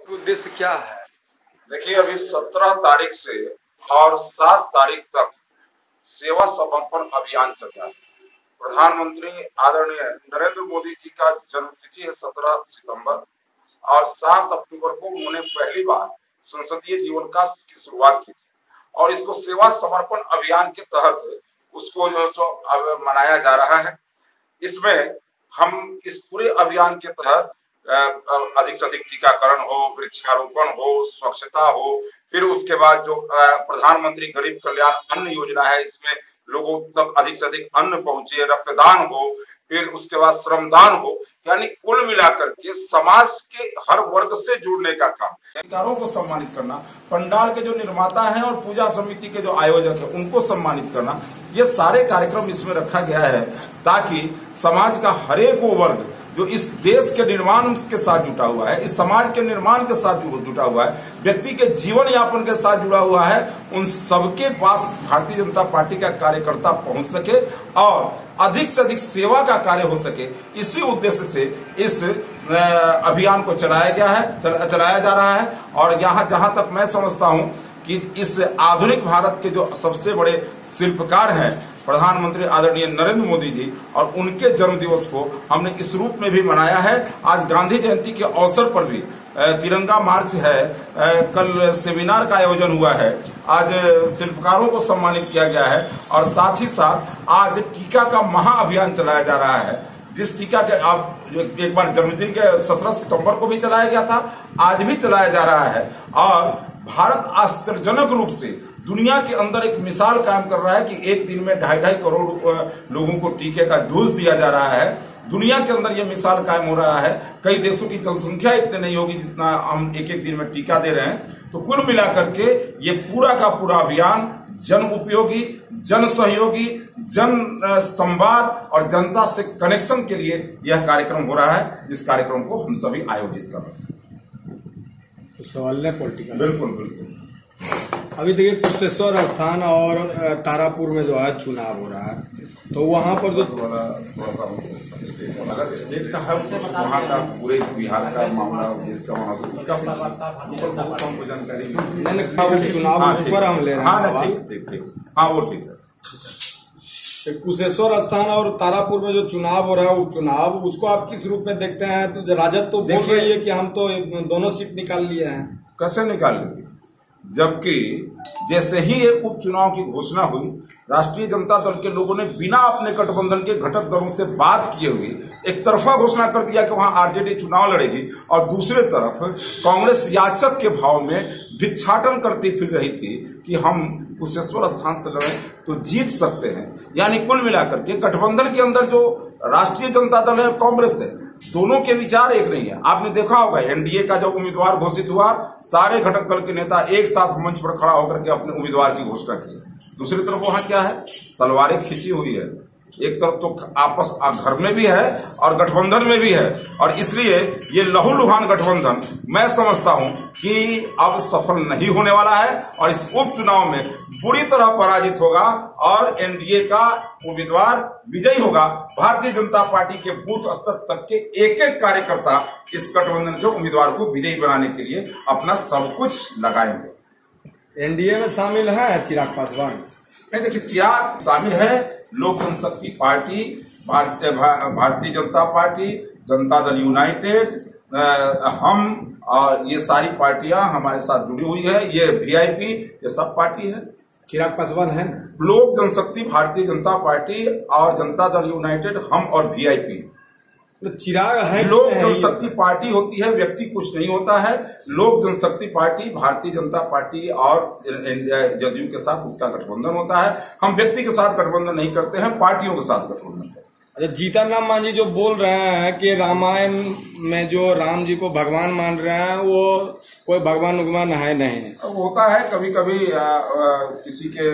उद्देश्य क्या है? देखिए, अभी 17 तारीख से और 7 तारीख तक सेवा समर्पण अभियान चल रहा है। प्रधानमंत्री आदरणीय नरेंद्र मोदी जी का जन्मतिथि है 17 सितंबर और 7 अक्टूबर को उन्होंने पहली बार संसदीय जीवन की शुरुआत की थी और इसको सेवा समर्पण अभियान के तहत उसको जो सो मनाया जा रहा है। इसमें हम इस पूरे अभियान के तहत अधिक से अधिक टीकाकरण हो, वृक्षारोपण हो, स्वच्छता हो, फिर उसके बाद जो प्रधानमंत्री गरीब कल्याण अन्न योजना है, इसमें लोगों तक अधिक से अधिक अन्न पहुंचे, रक्तदान हो, फिर उसके बाद श्रमदान हो, यानी कुल मिलाकर के समाज के हर वर्ग से जुड़ने का काम। अधिकारों को सम्मानित करना, पंडाल के जो निर्माता हैं और पूजा समिति के जो आयोजक है उनको सम्मानित करना, ये सारे कार्यक्रम इसमें रखा गया है ताकि समाज का हरेक वो वर्ग जो इस देश के निर्माण के साथ जुटा हुआ है, इस समाज के निर्माण के साथ जुटा हुआ है, व्यक्ति के जीवन यापन के साथ जुड़ा हुआ है, उन सबके पास भारतीय जनता पार्टी का कार्यकर्ता पहुंच सके और अधिक से अधिक सेवा का कार्य हो सके। इसी उद्देश्य से इस अभियान को चलाया जा रहा है। और यहाँ जहां तक मैं समझता हूं कि इस आधुनिक भारत के जो सबसे बड़े शिल्पकार हैं प्रधानमंत्री आदरणीय नरेंद्र मोदी जी, और उनके जन्म दिवस को हमने इस रूप में भी मनाया है। आज गांधी जयंती के अवसर पर भी तिरंगा मार्च है, कल सेमिनार का आयोजन हुआ है, आज शिल्पकारों को सम्मानित किया गया है और साथ ही साथ आज टीका का महाअभियान चलाया जा रहा है। जिस टीका के आप एक बार जन्मदिन के 17 सितंबर को भी चलाया गया था, आज भी चलाया जा रहा है और भारत आश्चर्यजनक रूप से दुनिया के अंदर एक मिसाल कायम कर रहा है कि एक दिन में 2.5 करोड़ लोगों को टीके का डोज दिया जा रहा है। दुनिया के अंदर यह मिसाल कायम हो रहा है। कई देशों की जनसंख्या इतने नहीं होगी जितना हम एक दिन में टीका दे रहे हैं। तो कुल मिलाकर के ये पूरा का पूरा अभियान जन उपयोगी, जन सहयोगी, जन संवाद और जनता से कनेक्शन के लिए यह कार्यक्रम हो रहा है, जिस कार्यक्रम को हम सभी आयोजित कर रहे हैं। तो सवाल है पॉलिटिकल। बिल्कुल बिल्कुल। अभी देखिए, कुशेश्वर स्थान और तारापुर में जो है चुनाव हो रहा है, तो वहाँ पर जो थोड़ा सा अगर स्टेट का है वहाँ का पूरे बिहार का मामला, देश का मामला, इसका बहुत कम जानकारी चुनाव पर हम ले रहे हैं। ठीक। हाँ, वो ठीक है। कुशेश्वर स्थान और तारापुर में जो चुनाव हो रहा है, वो चुनाव उसको आप किस रूप में देखते हैं? तो राजद तो बोल रही है कि हम तो दोनों सीट निकाल लिए हैं। कैसे निकाल लेंगे? जबकि जैसे ही एक उपचुनाव की घोषणा हुई, राष्ट्रीय जनता दल के लोगों ने बिना अपने गठबंधन के घटक दलों से बात किए हुए एक तरफा घोषणा कर दिया कि वहां आरजेडी चुनाव लड़ेगी और दूसरे तरफ कांग्रेस याचक के भाव में भिक्षाटन करती फिर रही थी कि हम कुशेश्वर स्थान से लड़े तो जीत सकते हैं। यानी कुल मिलाकर के गठबंधन के अंदर जो राष्ट्रीय जनता दल है, कांग्रेस है, दोनों के विचार एक नहीं है। आपने देखा होगा एनडीए का जब उम्मीदवार घोषित हुआ, सारे घटक दल के नेता एक साथ मंच पर खड़ा होकर के अपने उम्मीदवार की घोषणा की। दूसरी तरफ वहां क्या है? तलवारें खींची हुई है। एक तरफ तो आपस घर में भी है और गठबंधन में भी है, और इसलिए ये लहूलुहान गठबंधन मैं समझता हूं कि अब सफल नहीं होने वाला है और इस उपचुनाव में बुरी तरह पराजित होगा और एनडीए का उम्मीदवार विजयी होगा। भारतीय जनता पार्टी के बूथ स्तर तक के एक एक कार्यकर्ता इस गठबंधन के उम्मीदवार को विजयी बनाने के लिए अपना सब कुछ लगाएंगे। एनडीए में शामिल है चिराग पासवान? नहीं, देखिए, चिराग शामिल है लोक जनशक्ति party, Bharatiya Janata party, Janata Dal United, हम और ये सारी पार्टियां हमारे साथ जुड़ी हुई है। ये वीआईपी, ये सब पार्टी है। चिराग पासवान है? लोक जनशक्ति, भारतीय जनता पार्टी और जनता दल यूनाइटेड, हम और वीआईपी। तो चिराग है? लोक जनशक्ति पार्टी होती है, व्यक्ति कुछ नहीं होता है। लोक जनशक्ति पार्टी भारतीय जनता पार्टी और जदयू के साथ उसका गठबंधन होता है। हम व्यक्ति के साथ गठबंधन नहीं करते हैं, पार्टियों के साथ गठबंधन करते हैं। अच्छा, जीतन राम मांझी जो बोल रहे हैं कि रामायण में जो राम जी को भगवान मान रहे हैं, वो कोई भगवान उगवान है नहीं। होता है कभी कभी किसी के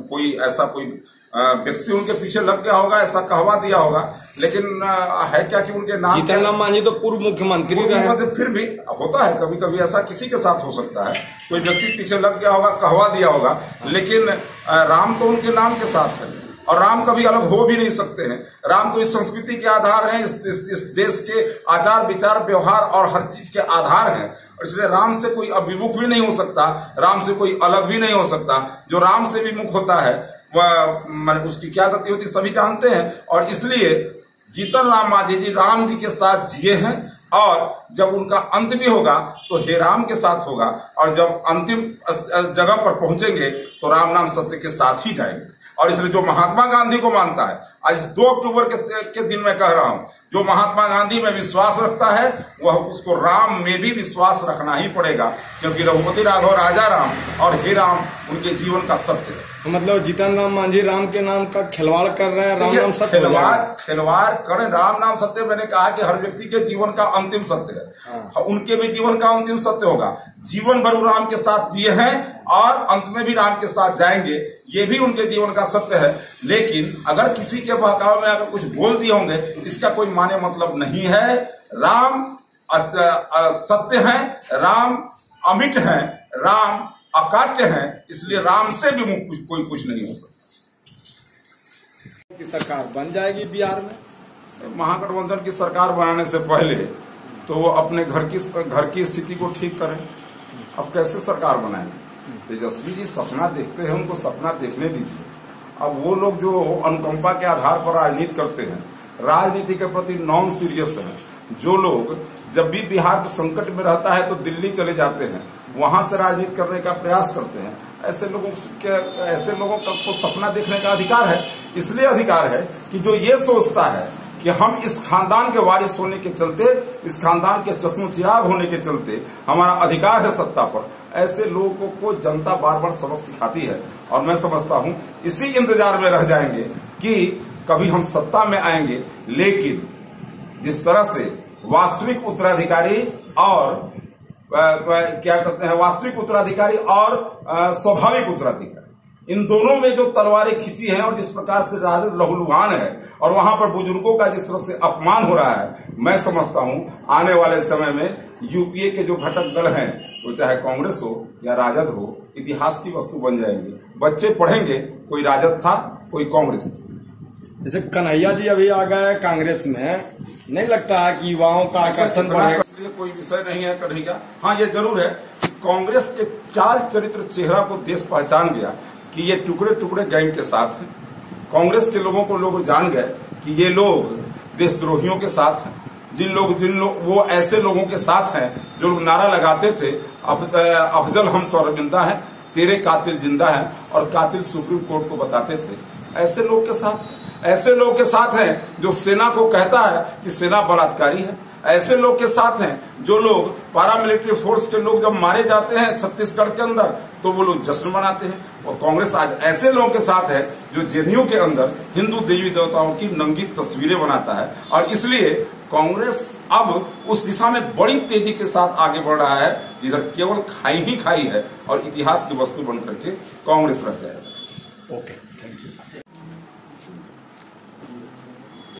कोई ऐसा कोई व्यक्ति उनके पीछे लग गया होगा, ऐसा कहवा दिया होगा, लेकिन है क्या कि उनके नाम जीतन राम मांझी तो पूर्व मुख्यमंत्री रहे। फिर भी होता है कभी कभी ऐसा, किसी के साथ हो सकता है, कोई व्यक्ति पीछे लग गया होगा, कहवा दिया होगा, लेकिन राम तो उनके नाम के साथ है। और राम कभी अलग हो भी नहीं सकते हैं। राम तो इस संस्कृति के आधार हैं, इस देश के आचार विचार व्यवहार और हर चीज के आधार हैं, और इसलिए राम से कोई अभिमुख भी नहीं हो सकता, राम से कोई अलग भी नहीं हो सकता। जो राम से विमुख होता है वह उसकी क्या गति होती सभी जानते हैं। और इसलिए जीतन राम मांझी जी राम जी के साथ जिए हैं, और जब उनका अंत भी होगा तो हे राम के साथ होगा, और जब अंतिम जगह पर पहुंचेंगे तो राम नाम सत्य के साथ ही जाएंगे। और इसलिए जो महात्मा गांधी को मानता है, आज 2 अक्टूबर के दिन मैं कह रहा हूं, जो महात्मा गांधी में विश्वास रखता है वह उसको राम में भी विश्वास रखना ही पड़ेगा, क्योंकि रघुपति राघव राजा राम और हे राम उनके जीवन का सत्य है। मतलब जीतन राम मांझी राम के नाम का खिलवाड़ कर रहे हैं, राम नाम सत्य खिलवाड़ करें, राम नाम सत्य। मैंने कहा कि हर व्यक्ति के जीवन का अंतिम सत्य है, उनके भी जीवन का अंतिम सत्य होगा। जीवन भर राम के साथ जिए हैं और अंत में भी राम के साथ जाएंगे, ये भी उनके जीवन का सत्य है। लेकिन अगर किसी के बहकावे में अगर कुछ बोल दिए होंगे, इसका कोई माने मतलब नहीं है। राम सत्य है, राम अमिट है, राम अकाट्य है, इसलिए राम से भी कोई कुछ नहीं हो सकता। की सरकार बन जाएगी बिहार में, महागठबंधन की सरकार बनाने से पहले तो वो अपने घर की स्थिति को ठीक करें। अब कैसे सरकार बनाएंगे? तेजस्वी जी सपना देखते हैं, उनको सपना देखने दीजिए। अब वो लोग जो अनुकंपा के आधार पर राजनीति करते हैं, राजनीति के प्रति नॉन सीरियस हैं, जो लोग जब भी बिहार संकट में रहता है तो दिल्ली चले जाते हैं, वहां से राजनीति करने का प्रयास करते हैं, ऐसे लोगों को सपना देखने का अधिकार है। इसलिए अधिकार है कि जो ये सोचता है कि हम इस खानदान के वारिस होने के चलते, इस खानदान के चश्मो-चिराग होने के चलते हमारा अधिकार है सत्ता पर, ऐसे लोगों को जनता बार बार सबक सिखाती है। और मैं समझता हूं इसी इंतजार में रह जाएंगे कि कभी हम सत्ता में आएंगे, लेकिन जिस तरह से वास्तविक उत्तराधिकारी और क्या कहते हैं, वास्तविक उत्तराधिकारी और स्वाभाविक उत्तराधिकारी, इन दोनों में जो तलवारें खींची हैं और जिस प्रकार से राजद लहूलुहान है और वहां पर बुजुर्गों का जिस तरह से अपमान हो रहा है, मैं समझता हूं आने वाले समय में यूपीए के जो घटक दल हैं, वो चाहे कांग्रेस हो या राजद हो, इतिहास की वस्तु बन जाएंगे। बच्चे पढ़ेंगे कोई राजद था, कोई कांग्रेस थी। जैसे कन्हैया जी अभी आ गए कांग्रेस में, नहीं लगता है कि युवाओं का आकर्षण बढ़ेगा? इसलिए कोई विषय नहीं है कन्हैया। हाँ, ये जरूर है कि कांग्रेस के चाल चरित्र चेहरा को देश पहचान गया कि ये टुकड़े टुकड़े गैंग के साथ हैं। कांग्रेस के लोगों को लोग जान गए कि ये लोग देशद्रोहियों के साथ हैं। जिन लोग वो ऐसे लोगों के साथ हैं जो लोग नारा लगाते थे, अफजल हम शर्मिंदा हैं, तेरे कातिल जिंदा हैं, और कातिल सुप्रीम कोर्ट को बताते थे। ऐसे लोग के साथ हैं जो सेना को कहता है कि सेना बलात्कारी है। ऐसे लोग के साथ हैं जो लोग पारामिलिट्री फोर्स के लोग जब मारे जाते हैं छत्तीसगढ़ के अंदर तो वो लोग जश्न मनाते हैं। और कांग्रेस आज ऐसे लोगों के साथ है जो जेएनयू के अंदर हिंदू देवी देवताओं की नंगी तस्वीरें बनाता है। और इसलिए कांग्रेस अब उस दिशा में बड़ी तेजी के साथ आगे बढ़ रहा है, जिधर केवल खाई ही खाई है और इतिहास की वस्तु बनकर के कांग्रेस रह जाएगा। Okay, thank you.